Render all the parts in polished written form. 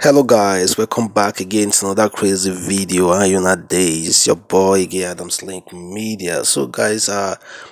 Hello guys, welcome back again to another crazy video. How you not days? Your boy again, adamslinkmedia. So guys,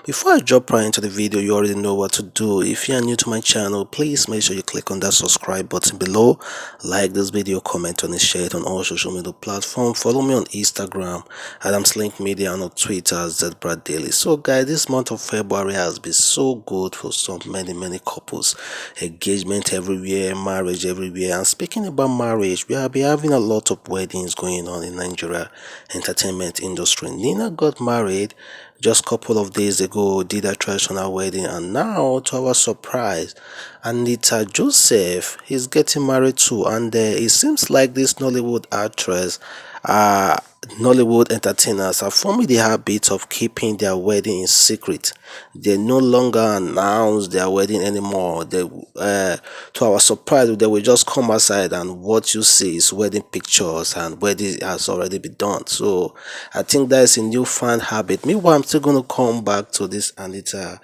before I jump right into the video, you already know what to do. If you are new to my channel, please make sure you click on that subscribe button below, like this video, comment on it, share it on all social media platforms. Follow me on Instagram, adamslinkmedia, and on Twitter, zbraddaily. So guys, this month of February has been so good for so many couples. Engagement everywhere, marriage everywhere. And speaking about marriage, we have been having a lot of weddings going on in Nigeria entertainment industry. Nina got married just a couple of days ago, did a traditional wedding, and now, to our surprise, Anita Joseph is getting married too. And it seems like this Nollywood actress, uh, Nollywood entertainers are forming the habit of keeping their wedding in secret. They no longer announce their wedding anymore. To our surprise, they will just come outside, and what you see is wedding pictures, and wedding has already been done. So I think that is a new fan habit. Meanwhile, I'm still going to come back to this Anita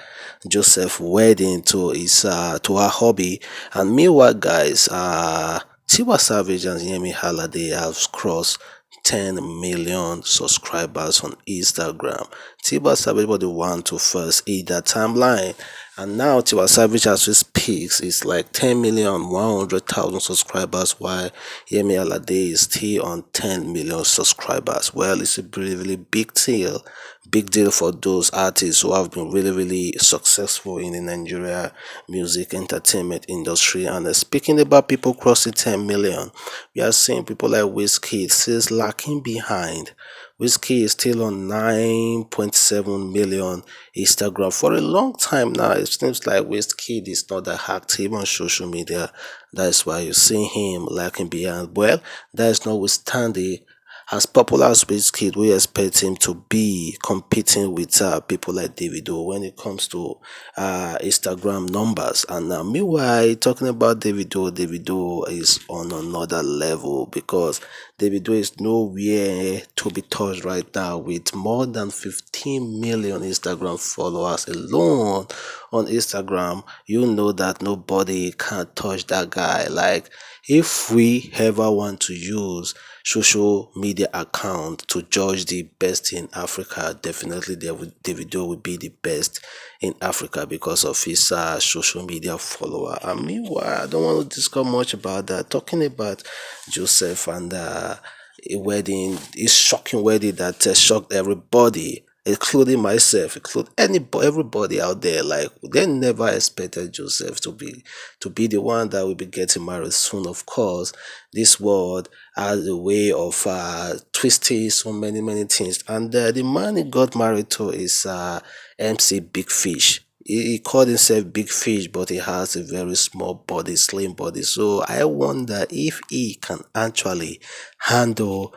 Joseph wedding, to her hobby. And meanwhile, guys, Tiwa Savage and Yemi Alade have crossed 10 million subscribers on Instagram. Tiwa Savage was the one to first hit that timeline, and now Tiwa Savage, as we speak, is like 10,100,000 subscribers, while Yemi Alade is still on 10 million subscribers. Well, it's a really big deal for those artists who have been really successful in the Nigeria music entertainment industry. And speaking about people crossing 10 million, we are seeing people like Wizkid still lacking behind. Whiskey is still on 9.7 million Instagram for a long time now. It seems like Whiskey is not that active on social media. That's why you see him lacking behind. Well, that is notwithstanding, as popular as Wizkid, we expect him to be competing with people like Davido when it comes to Instagram numbers. And meanwhile, talking about Davido is on another level, because Davido is nowhere to be touched right now, with more than 15 million Instagram followers alone on Instagram. You know that nobody can touch that guy. Like, if we ever want to use social media account to judge the best in Africa, definitely Davido will be the best in Africa because of his social media follower. And meanwhile, I don't want to discuss much about that. Talking about Joseph and a wedding, a shocking wedding that shocked everybody, including myself, include everybody out there. Like, they never expected Joseph to be the one that will be getting married soon. Of course, this world has a way of twisting so many things, and the man he got married to is MC Big Fish. He called himself Big Fish, but he has a very small body, slim body. So I wonder if he can actually handle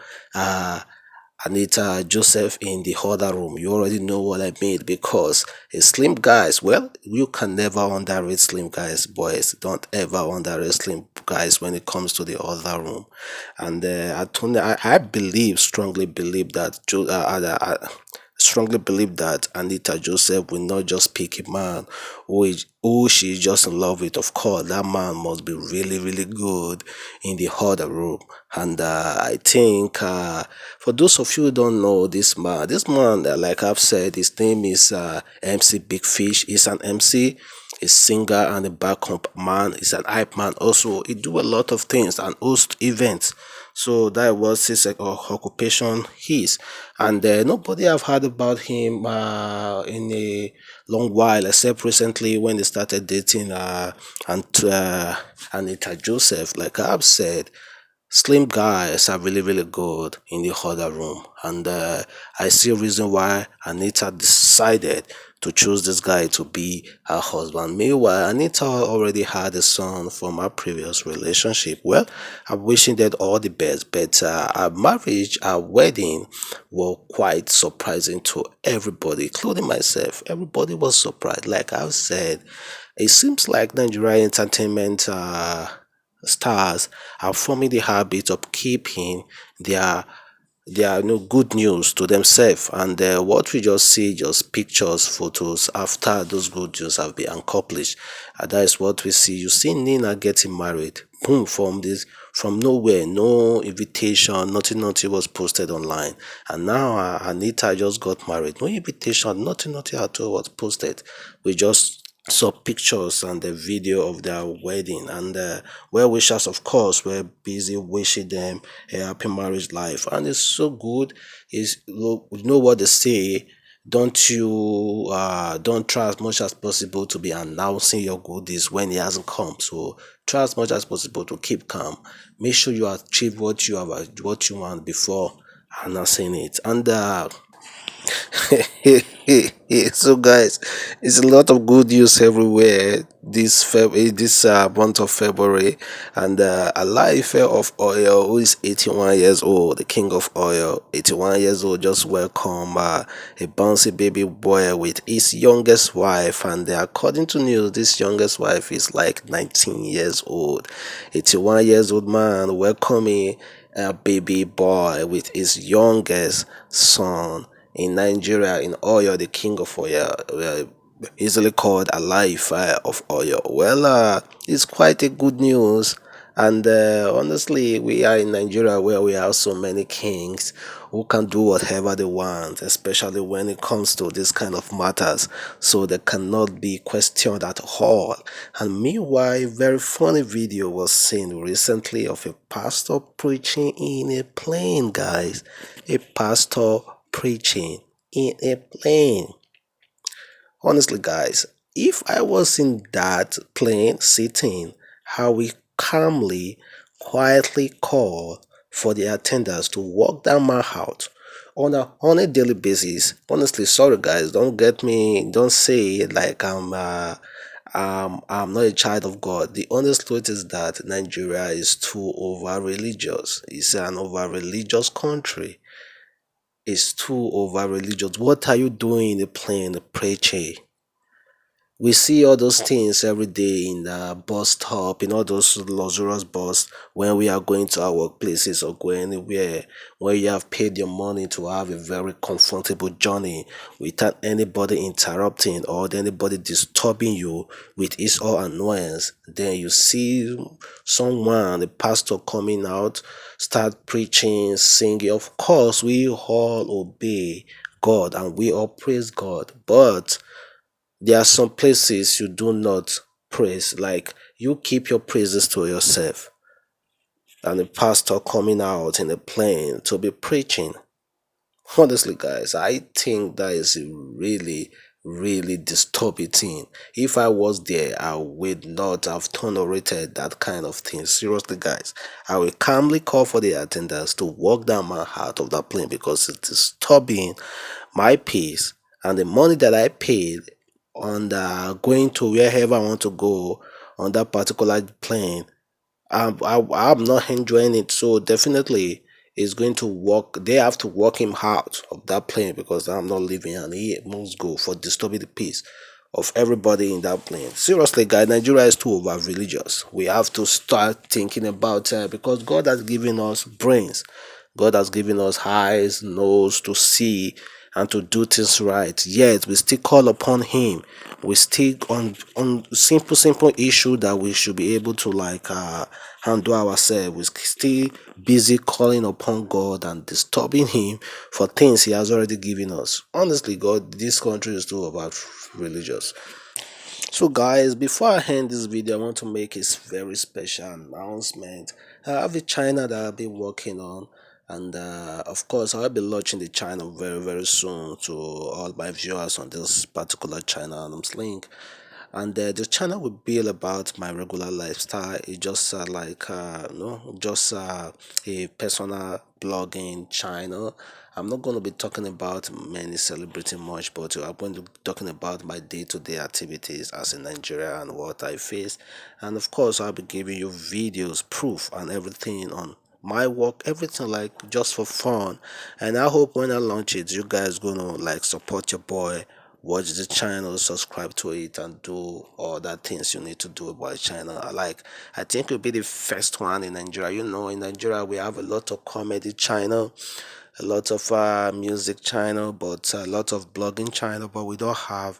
Anita Joseph in the other room. You already know what I mean, because a slim guys, well, you can never underrate slim guys, boys. Don't ever underrate slim guys when it comes to the other room. And I believe, strongly believe that strongly believe that Anita Joseph will not just pick a man who she's just in love with. Of course, that man must be really good in the other room. And I think, for those of you who don't know this man, like I've said, his name is MC Big Fish. He's an MC, a singer, and a backup man. He's an hype man. Also, he do a lot of things and host events. So that was his occupation, his. And nobody have heard about him in a long while, except recently when they started dating and Anita Joseph. Like I've said, slim guys are really good in the other room, and I see a reason why Anita decided to choose this guy to be her husband. Meanwhile, Anita already had a son from her previous relationship. Well, I'm wishing that all the best, but our marriage, our wedding were quite surprising to everybody, including myself. Everybody was surprised. Like I've said, it seems like Nigerian entertainment stars are forming the habit of keeping their they are no good news to themselves, and what we just see just pictures, photos after those good news have been accomplished, and that is what we see. You see Nina getting married, boom, from nowhere, no invitation, nothing was posted online. And now Anita just got married, no invitation, nothing at all was posted. We just saw pictures and the video of their wedding, and well wishers of course were busy wishing them a happy marriage life. And it's so good. Is you know what they say, don't try as much as possible to be announcing your goodies when it hasn't come. So try as much as possible to keep calm. Make sure you achieve what you want before announcing it. And so guys, it's a lot of good news everywhere this month of February. And Alive of Oil, who is 81 years old, the king of oil, 81 years old, just welcome a bouncy baby boy with his youngest wife. And according to news, this youngest wife is like 19 years old. 81 years old man welcoming a baby boy with his youngest son in Nigeria, in Oyo, the king of Oyo, easily called Alive of Oyo. Well, it's quite a good news. And honestly, we are in Nigeria where we have so many kings who can do whatever they want, especially when it comes to this kind of matters. So they cannot be questioned at all. And meanwhile, a very funny video was seen recently of a pastor preaching in a plane, guys. A pastor preaching in a plane. Honestly, guys, if I was in that plane sitting, I will calmly, quietly call for the attendants to walk that man out on a daily basis. Honestly, sorry guys, don't get me, don't say it like I'm not a child of God. The honest truth is that Nigeria is too over religious. It's an over religious country. It's too over religious. What are you doing in the plane preaching? We see all those things every day in the bus stop, in all those luxurious bus when we are going to our workplaces or going anywhere where you have paid your money to have a very comfortable journey without anybody interrupting or anybody disturbing you with his or annoyance. Then you see someone, the pastor coming out, start preaching, singing. Of course, we all obey God and we all praise God, but there are some places you do not praise, like you keep your praises to yourself. And the pastor coming out in a plane to be preaching. Honestly, guys, I think that is a really disturbing thing. If I was there, I would not have tolerated that kind of thing. Seriously, guys, I will calmly call for the attendants to walk down my heart of that plane because it's disturbing my peace and the money that I paid on the going to wherever I want to go on that particular plane. I'm not enjoying it. So definitely it's going to work. They have to walk him out of that plane because I'm not leaving and he must go for disturbing the peace of everybody in that plane. Seriously, guys, Nigeria is too over religious. We have to start thinking about because God has given us brains. God has given us eyes, nose to see and to do things right. Yet we still call upon Him. We still on simple issue that we should be able to like handle ourselves. We're still busy calling upon God and disturbing Him for things He has already given us. Honestly, God, this country is too about religious. So guys, before I end this video, I want to make a very special announcement. I have a channel that I've been working on, and of course I'll be launching the channel very soon to all my viewers on this particular channel, Adamslink. And the channel will be all about my regular lifestyle. It's just just a personal blogging channel. I'm not going to be talking about many celebrating much, but I'm going to be talking about my day-to-day activities as in Nigeria and what I face. And of course, I'll be giving you videos, proof, and everything on my work, everything like just for fun. And I hope when I launch it, you guys gonna like support your boy, watch the channel, subscribe to it, and do all that things you need to do about the channel. I think it'll be the first one in Nigeria. You know, in Nigeria we have a lot of comedy channel, a lot of music channel, but a lot of blogging channel, but we don't have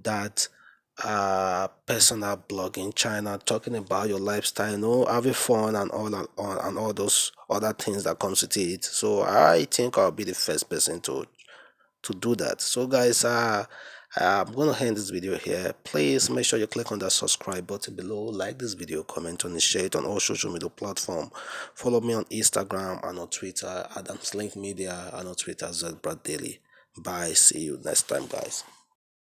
that personal blogging channel talking about your lifestyle, having fun and all those other things that comes with it. So I think I'll be the first person to do that. So guys, I'm gonna end this video here. Please make sure you click on that subscribe button below, like this video, comment on it, share it on all social media platform. Follow me on Instagram and on Twitter, Adamslink Media, and on Twitter, Zbrad Daily. Bye, see you next time, guys.